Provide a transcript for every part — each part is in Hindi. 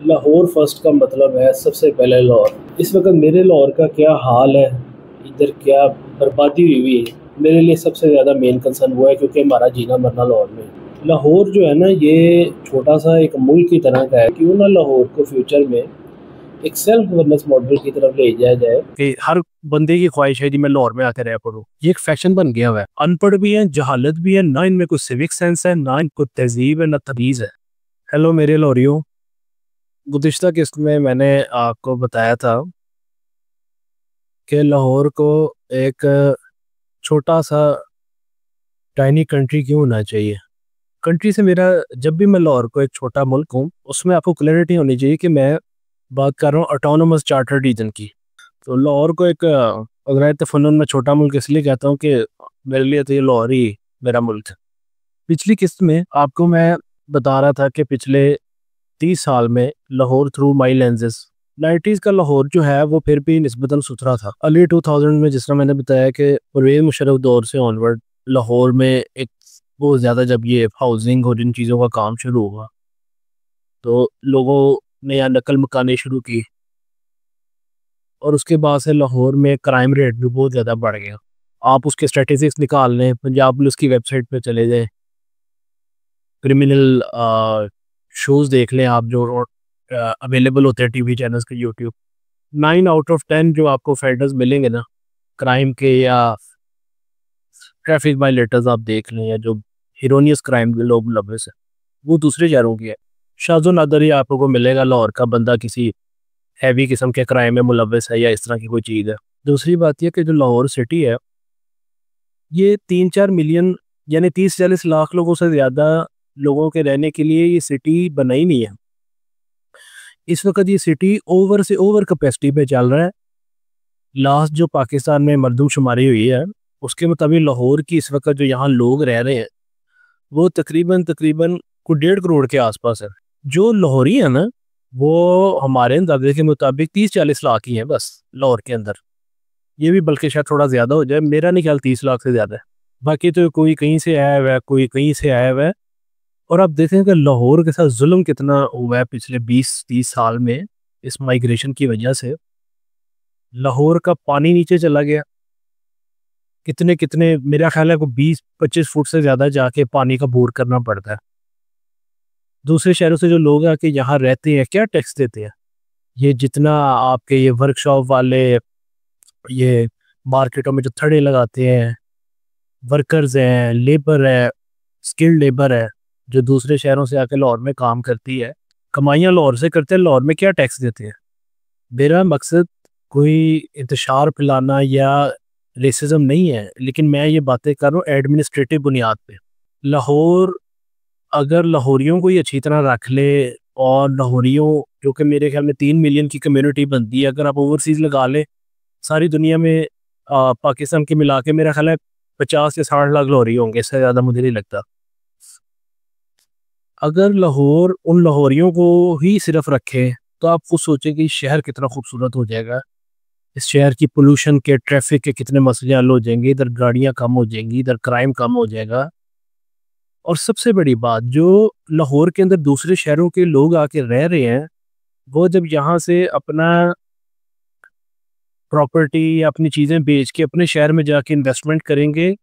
लाहौर फर्स्ट का मतलब है सबसे पहले लाहौर। इस वक्त मेरे लाहौर का क्या हाल है, इधर क्या बर्बादी हुई है, मेरे लिए सबसे ज़्यादा मेन कंसर्न वो है, क्योंकि हमारा जीना मरना लाहौर में है। लाहौर जो है ना, ये छोटा सा एक मुल्क की तरह का है। क्यों ना लाहौर को फ्यूचर में एक सेल्फ गवर्नेंस मॉडल की तरफ ले जाया जाए कि हर बंदे की ख्वाहिश है कि मैं लाहौर में आकर रह पड़ूँ। ये एक फैशन बन गया हुआ है। अनपढ़ भी है, जहालत भी है, ना इनमें कोई सिविक सेंस है, ना इनको तहजीब है, ना तमीज़ है। हेलो मेरे लाहौरियों, गुज़िश्ता किस्त में मैंने आपको बताया था कि लाहौर को एक छोटा सा टाइनी कंट्री क्यों होना चाहिए। कंट्री से मेरा, जब भी मैं लाहौर को एक छोटा मुल्क हूँ, उसमें आपको क्लैरिटी होनी चाहिए कि मैं बात कर रहा हूँ ऑटोनोमस चार्टर्ड रीजन की। तो लाहौर को एक गैर तफन्नुन में छोटा मुल्क इसलिए कहता हूँ कि मेरे लिए तो ये लाहौर ही मेरा मुल्क है। पिछली किस्त में आपको मैं बता रहा था कि पिछले 30 साल में Lahore through my lenses, 90s का लाहौर जो है वो फिर भी निस्बतन सुथरा था। अर्ली 2000 में जिस तरह मैंने बताया कि परवेज़ मुशर्रफ दौर से ऑनवर्ड लाहौर में एक बहुत ज़्यादा, जब ये हाउसिंग और इन चीज़ों का काम शुरू हुआ तो लोगों ने यहाँ नकल मकानी शुरू की, और उसके बाद से लाहौर में क्राइम रेट भी बहुत ज़्यादा बढ़ गया। आप उसके स्टैटिस्टिक्स निकाल लें, पंजाब पुलिस की वेबसाइट पे चले जाएं, क्रिमिनल शोज़ देख लें आप जो अवेलेबल होते हैं टीवी चैनल्स के, यूट्यूब। 9 आउट ऑफ 10 जो आपको फेडर्स मिलेंगे ना क्राइम के, या ट्रैफिक वायलेटर्स आप देख लें, या जो हिरोनियस क्राइम के लोग मुलव्वस है, वो दूसरे शहरों की है। शाज़ो नादर ही आपको मिलेगा लाहौर का बंदा किसी हैवी किस्म के क्राइम में मुलव्वस है या इस तरह की कोई चीज़ है। दूसरी बात यह कि जो लाहौर सिटी है, ये 3-4 मिलियन यानी 30-40 लाख लोगों से ज़्यादा लोगों के रहने के लिए ये सिटी बनाई नहीं है। इस वक्त ये सिटी ओवर से ओवर कैपेसिटी पे चल रहा है। लास्ट जो पाकिस्तान में मरदमशुमारी हुई है, उसके मुताबिक लाहौर की इस वक्त जो यहाँ लोग रह रहे हैं वो तकरीबन तकरीबन कोई 1.5 करोड़ के आसपास है। जो लाहौरी है ना, वो हमारे अंदाजे के मुताबिक 30-40 लाख ही है बस लाहौर के अंदर। ये भी बल्कि शायद थोड़ा ज़्यादा हो जाए, मेरा नहीं ख्याल 30 लाख से ज़्यादा है। बाकी तो कोई कहीं से आया हुआ है, कोई कहीं से आया हुआ है। और आप देखें कि लाहौर के साथ जुल्म कितना हुआ है पिछले 20-30 साल में। इस माइग्रेशन की वजह से लाहौर का पानी नीचे चला गया। कितने कितने, मेरा ख्याल है को 20-25 फुट से ज़्यादा जाके पानी का बोर करना पड़ता है। दूसरे शहरों से जो लोग आके यहाँ रहते हैं, क्या टैक्स देते हैं। ये जितना आपके ये वर्कशॉप वाले, ये मार्केटों में जो थड़े लगाते हैं, वर्कर्स हैं, लेबर है, स्किल्ड लेबर है, जो दूसरे शहरों से आके लाहौर में काम करती है, कमाइयाँ लाहौर से करते हैं, लाहौर में क्या टैक्स देते हैं। मेरा मकसद कोई इंतशार फैलाना या रेसिज्म नहीं है, लेकिन मैं ये बातें कर रहा हूँ एडमिनिस्ट्रेटिव बुनियाद पे। लाहौर अगर लाहौरियों को ही अच्छी तरह रख ले, और लाहौरियों जो कि मेरे ख्याल में 3 मिलियन की कम्युनिटी बनती है, अगर आप ओवरसीज़ लगा ले सारी दुनिया में, पाकिस्तान के मिला के मेरा ख्याल है 50 या 60 लाख लाहौरी होंगे, इससे ज़्यादा मुझे नहीं लगता। अगर लाहौर उन लाहौरियों को ही सिर्फ रखे तो आप खुद सोचें कि शहर कितना खूबसूरत हो जाएगा। इस शहर की पोल्यूशन के, ट्रैफिक के कितने मसले हल हो जाएंगे, इधर गाड़ियाँ कम हो जाएंगी, इधर क्राइम कम हो जाएगा। और सबसे बड़ी बात, जो लाहौर के अंदर दूसरे शहरों के लोग आके रह रहे हैं, वो जब यहाँ से अपना प्रॉपर्टी या अपनी चीज़ें बेच के अपने शहर में जाके इन्वेस्टमेंट करेंगे,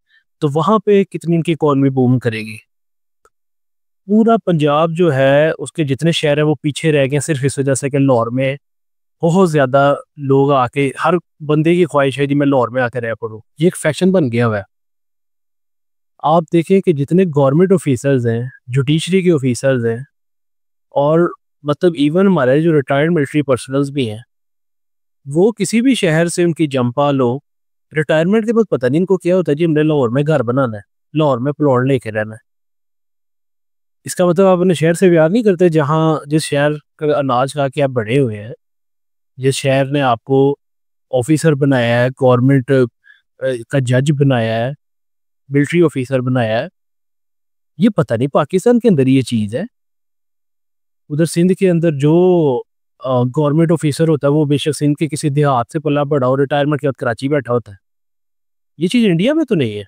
तो वहाँ पे कितनी इनकी इकॉनमी बूम करेगी। पूरा पंजाब जो है, उसके जितने शहर हैं वो पीछे रह गए सिर्फ इस वजह से कि लाहौर में बहुत ज़्यादा लोग आके, हर बंदे की ख्वाहिश है कि मैं लाहौर में आकर रह पड़ूँ। ये एक फैशन बन गया हुआ है। आप देखें कि जितने गवर्नमेंट ऑफिसर्स हैं, जुडिशरी के ऑफिसर्स हैं, और मतलब इवन हमारे जो रिटायर्ड मिलिट्री पर्सनल्स भी हैं, वो किसी भी शहर से उनकी जंपा लो, रिटायरमेंट के बाद पता नहीं इनको क्या होता है जी, हमने लाहौर में घर बनाना है, लाहौर में प्लॉट लेके रहना है। इसका मतलब आप अपने शहर से प्यार नहीं करते, जहाँ जिस शहर का अनाज खा के आप बड़े हुए हैं, जिस शहर ने आपको ऑफिसर बनाया है, गवर्नमेंट का जज बनाया है, मिलिट्री ऑफिसर बनाया है। ये पता नहीं पाकिस्तान के अंदर ये चीज़ है। उधर सिंध के अंदर जो गवर्नमेंट ऑफिसर होता है, वो बेशक सिंध के किसी देहात से पला बड़ा और रिटायरमेंट के बाद कराची बैठा होता है। ये चीज़ इंडिया में तो नहीं है।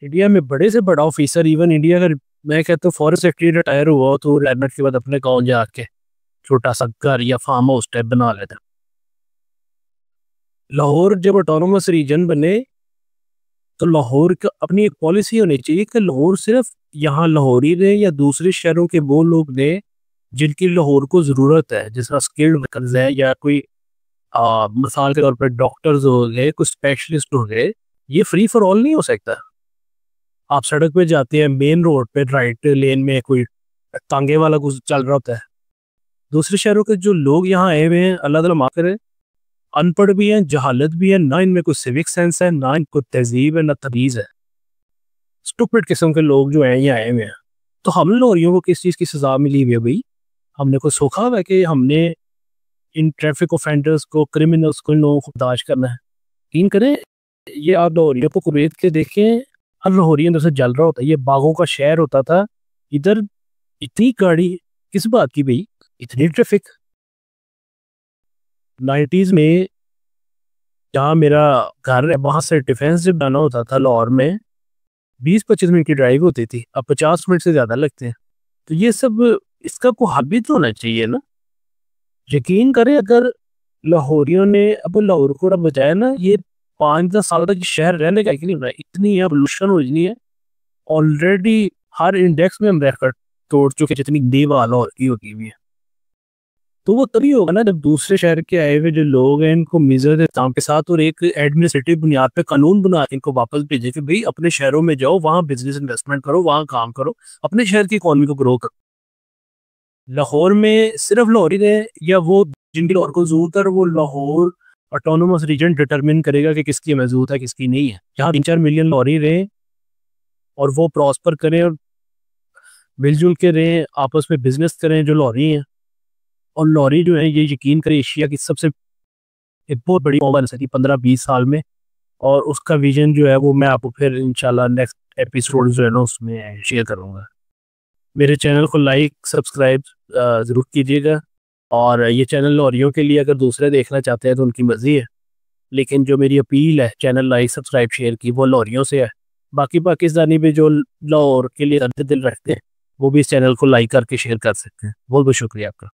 इंडिया में बड़े से बड़ा ऑफिसर, इवन इंडिया का मैं कहता हूँ फॉरेस्ट सेक्रेटरी रिटायर हुआ हो तो रिटायरमेंट के बाद अपने गाँव जाके छोटा सा घर या फार्म हाउस टाइप बना लेता। लाहौर जब ऑटोनोमस रीजन बने तो लाहौर का अपनी एक पॉलिसी होनी चाहिए कि लाहौर सिर्फ यहाँ लाहौरी रहे या दूसरे शहरों के वो लोग रहे जिनकी लाहौर को ज़रूरत है, जिसका स्किल्ड वर्कर्स है या कोई मिसाल के तौर पर डॉक्टर्स हो गए, कोई स्पेशलिस्ट हो गए। ये फ्री फॉर ऑल नहीं हो सकता। आप सड़क पे जाते हैं, मेन रोड पे राइट लेन में कोई तांगे वाला कुछ चल रहा होता है। दूसरे शहरों के जो लोग यहाँ आए हुए हैं, अल्लाह ताला माफ करे, अनपढ़ भी हैं, जहालत भी है, ना इनमें कोई सिविक सेंस है, ना इनको तहजीब है, ना तमीज़ है। स्टूपिड किस्म के लोग जो हैं ये आए हुए हैं। तो हम लोरियों को किस चीज़ की सज़ा मिली हुई है भाई? हमने कोई सोखा हुआ है कि हमने इन ट्रैफिक ऑफेंडर्स को, क्रिमिनल्स को, इन लोगों को बर्दाश्त करना है? यकीन करें, ये आप लाहौरियों को कुवैत के देखें, हर लाहौरी अंदर से जल रहा होता है। ये बागों का शहर होता था, इधर इतनी गाड़ी किस बात की भाई, इतनी ट्रैफिक। 90s में जहाँ मेरा घर है वहां से डिफेंस जब जाना होता था लाहौर में 20-25 मिनट की ड्राइव होती थी, अब 50 मिनट से ज्यादा लगते हैं। तो ये सब इसका कोई हल भी तो होना चाहिए ना। यकीन करें, अगर लाहौरियों ने अब लाहौर को बचाया ना, ये 5-10 साल तक शहर रहने का नहीं होना है। इतनी यहाँ पोल्यूशन हो जानी है, ऑलरेडी हर इंडेक्स में हम रिकॉर्ड तोड़ चुके, जितनी दीवार लाहौर की होती हुई है। तो वो तभी होगा ना जब दूसरे शहर के आए हुए जो लोग हैं इनको मिजर एहतराम के साथ और एक एडमिनिस्ट्रेटिव बुनियाद पे कानून बना के इनको वापस भेजे कि भाई अपने शहरों में जाओ, वहाँ बिजनेस इन्वेस्टमेंट करो, वहाँ काम करो, अपने शहर की इकोनॉमी को ग्रो करो। लाहौर में सिर्फ लाहौरी रहे या वो जिनकी लाहौर को जरूरत है, वो लाहौर ऑटोनोमस रीजन डिटरमिन करेगा कि किसकी हमें जरूरत है, किसकी नहीं है। यहाँ 3-4 मिलियन लाहौरी रहे और वो प्रॉस्पर करें और मिलजुल के रहें, आपस में बिजनेस करें जो लाहौरी हैं। और लाहौरी जो है ये यकीन करें एशिया की सबसे एक बहुत बड़ी कौम बन सकती 15-20 साल में। और उसका विजन जो है वो मैं आपको फिर इंशाल्लाह नेक्स्ट एपिसोड जो है ना उसमें शेयर करूँगा। मेरे चैनल को लाइक सब्सक्राइब ज़रूर कीजिएगा। और ये चैनल लाहौरियों के लिए अगर दूसरे देखना चाहते हैं तो उनकी मर्जी है, लेकिन जो मेरी अपील है चैनल लाइक सब्सक्राइब शेयर की वो लाहौरियों से है। बाकी पाकिस्तानी भी जो लाहौर के लिए दर्द दिल रखते हैं वो भी इस चैनल को लाइक करके शेयर कर सकते हैं। बहुत बहुत शुक्रिया आपका।